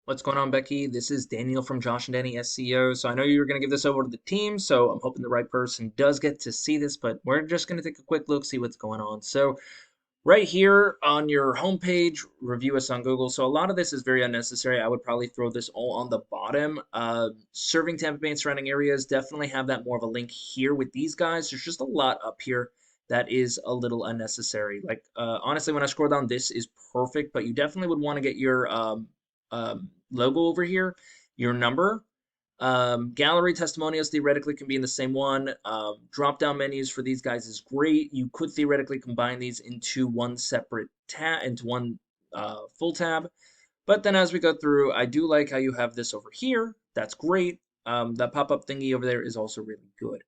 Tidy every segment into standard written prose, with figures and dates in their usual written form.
What's going on, Becky? This is Daniel from Josh and Danny SEO. So I know you were going to give this over to the team, so I'm hoping the right person does get to see this, but we're just going to take a quick look, see what's going on. So right here on your homepage, review us on Google. So a lot of this is very unnecessary. I would probably throw this all on the bottom. Serving Tampa Bay and surrounding areas, definitely have that more of a link here with these guys. There's just a lot up here that is a little unnecessary. Like honestly, when I scroll down, this is perfect, but you definitely would want to get your logo over here, your number. Gallery testimonials theoretically can be in the same one. Drop down menus for these guys is great. You could theoretically combine these into one separate tab, into one full tab. But then as we go through, I do like how you have this over here. That's great. That pop-up thingy over there is also really good.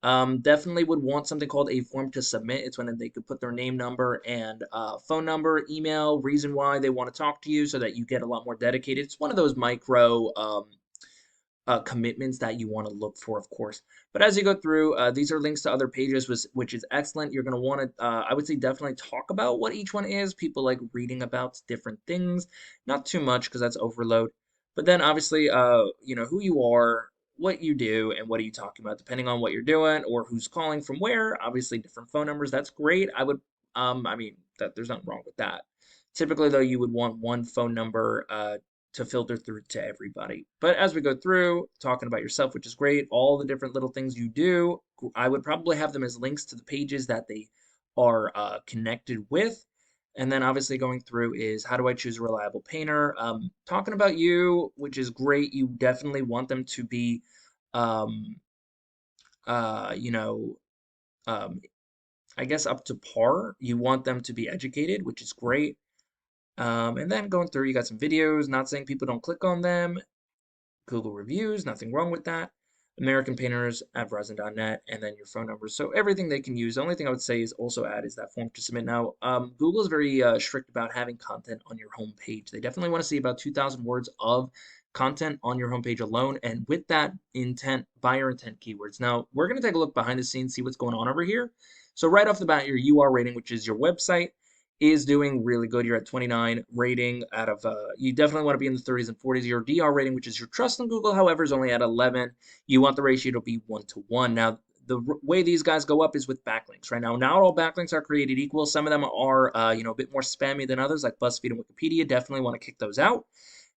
Definitely would want something called a form to submit. It's when they could put their name, number, and phone number, email, reason why they want to talk to you so that you get a lot more dedicated. It's one of those micro commitments that you want to look for, of course. But as you go through, these are links to other pages, which is excellent. You're going to want to, I would say, definitely talk about what each one is. People like reading about different things, not too much because that's overload. But then obviously, who you are, what you do, and what are you talking about, depending on what you're doing or who's calling from where. Obviously, different phone numbers. That's great. I mean, that there's nothing wrong with that. Typically, though, you would want one phone number to filter through to everybody. But as we go through, talking about yourself, which is great, all the different little things you do, I would probably have them as links to the pages that they are connected with. And then obviously going through is how do I choose a reliable painter? Talking about you, which is great. You definitely want them to be, um, uh, you know, um, I guess up to par. You want them to be educated, which is great. And then going through, you got some videos, not saying people don't click on them. Google reviews, nothing wrong with that. American Painters at Verizon.net, and then your phone number. So everything they can use. The only thing I would say is also add is that form to submit. Now, Google is very strict about having content on your homepage. They definitely want to see about 2,000 words of content on your homepage alone, and with that intent, buyer intent keywords. Now, we're going to take a look behind the scenes, see what's going on over here. So right off the bat, your UR rating, which is your website, is doing really good. You're at 29 rating out of, you definitely want to be in the 30s and 40s. Your DR rating, which is your trust in Google, however, is only at 11. You want the ratio to be 1-to-1. Now, the way these guys go up is with backlinks. Right now, not all backlinks are created equal. Some of them are, a bit more spammy than others, like BuzzFeed and Wikipedia. Definitely want to kick those out.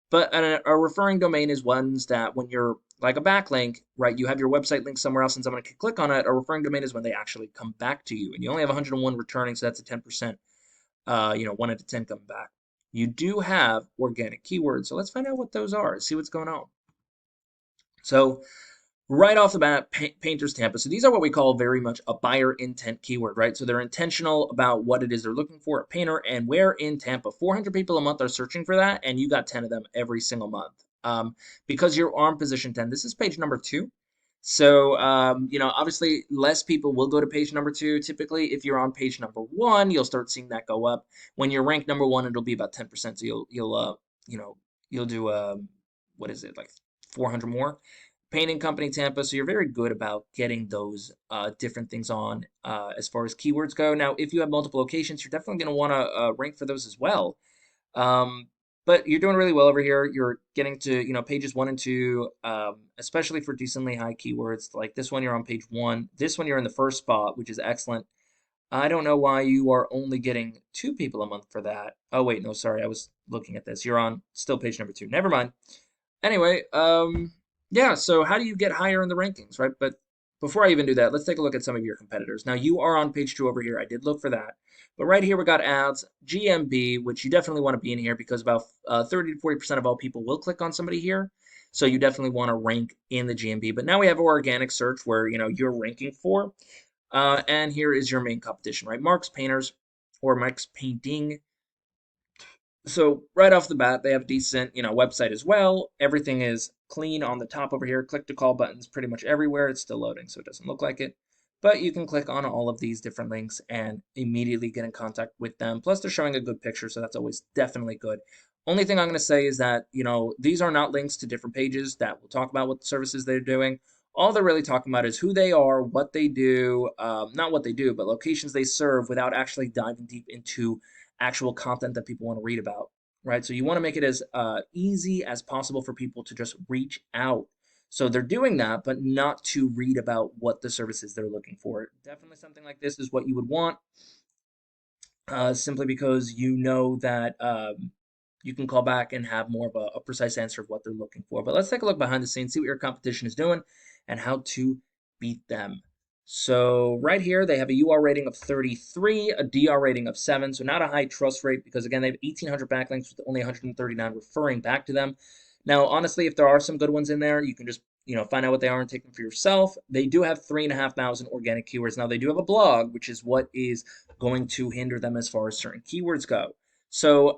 But a referring domain is ones that when you're like a backlink, right, you have your website link somewhere else and someone can click on it. A referring domain is when they actually come back to you. And you only have 101 returning, so that's a 10%. 1 out of 10 coming back. You do have organic keywords, so let's find out what those are, see what's going on. So right off the bat, Painters Tampa. So these are what we call very much a buyer intent keyword, right? So they're intentional about what it is they're looking for, a painter, and where in Tampa. 400 people a month are searching for that, and you got 10 of them every single month. Because you're on position 10, this is page number 2. So, obviously less people will go to page number 2. Typically, if you're on page number 1, you'll start seeing that go up. When you're ranked number 1, it'll be about 10%. So you'll do, what is it, like 400 more? Painting company Tampa. So you're very good about getting those different things on as far as keywords go. Now, if you have multiple locations, you're definitely going to want to rank for those as well. Um, but you're doing really well over here. You're getting to, pages 1 and 2, especially for decently high keywords. Like this one, you're on page 1. This one, you're in the first spot, which is excellent. I don't know why you are only getting 2 people a month for that. Oh, wait, no, sorry. I was looking at this. You're on still page number 2. Never mind. Anyway, yeah, so how do you get higher in the rankings, right? But before I even do that, let's take a look at some of your competitors. Now, you are on page 2 over here. I did look for that. But right here, we got ads, GMB, which you definitely want to be in here because about 30 to 40% of all people will click on somebody here. So you definitely want to rank in the GMB. But now we have organic search where, you're ranking for. And here is your main competition, right? Mark's Painters or Mark's Painting. So right off the bat, they have decent, website as well. Everything is clean on the top over here. Click to call buttons pretty much everywhere. It's still loading, so it doesn't look like it. But you can click on all of these different links and immediately get in contact with them. Plus, they're showing a good picture, so that's always definitely good. Only thing I'm going to say is that, these are not links to different pages that will talk about what services they're doing. All they're really talking about is who they are, what they do, not what they do, but locations they serve without actually diving deep into actual content that people want to read about. right? So you want to make it as easy as possible for people to just reach out. So they're doing that, but not to read about what the services they're looking for. Definitely something like this is what you would want, simply because you know that you can call back and have more of a precise answer of what they're looking for. But let's take a look behind the scenes, see what your competition is doing, and how to beat them. So right here, they have a UR rating of 33, a DR rating of 7, so not a high trust rate because, again, they have 1,800 backlinks with only 139 referring back to them. Now, honestly, if there are some good ones in there, you can just find out what they are and take them for yourself. They do have 3,500 organic keywords. Now, they do have a blog, which is what is going to hinder them as far as certain keywords go. So,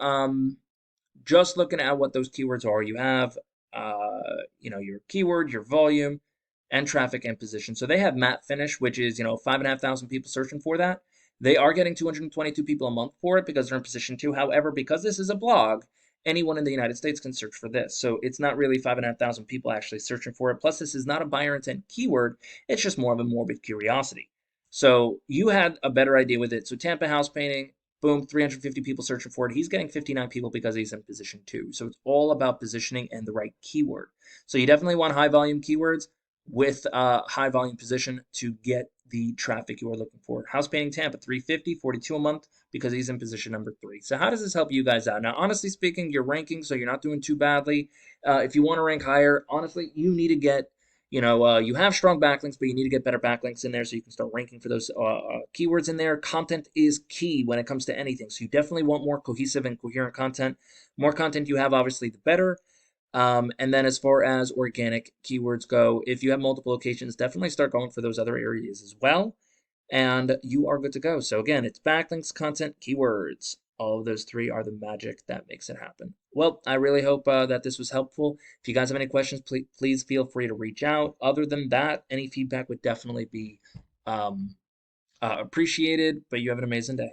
just looking at what those keywords are, you have, your keyword, your volume, and traffic and position. So they have matte finish, which is, 5,500 people searching for that. They are getting 222 people a month for it because they're in position two. However, because this is a blog, anyone in the United States can search for this. So it's not really 5,500 people actually searching for it. Plus, this is not a buyer intent keyword. It's just more of a morbid curiosity. So you had a better idea with it. So Tampa house painting, boom, 350 people searching for it. He's getting 59 people because he's in position two. So it's all about positioning and the right keyword. So you definitely want high volume keywords with high volume position to get the traffic you are looking for. House painting Tampa, 350, 42 a month because he's in position number 3. So how does this help you guys out? Now, honestly speaking, you're ranking, so you're not doing too badly. If you want to rank higher, honestly, you need to get you have strong backlinks, but you need to get better backlinks in there so you can start ranking for those keywords in there. Content is key when it comes to anything. So you definitely want more cohesive and coherent content. More content you have, obviously, the better. And then as far as organic keywords go, if you have multiple locations, definitely start going for those other areas as well. And you are good to go. So again, it's backlinks, content, keywords. All of those three are the magic that makes it happen. Well, I really hope that this was helpful. If you guys have any questions, please feel free to reach out. Other than that, any feedback would definitely be appreciated. But you have an amazing day.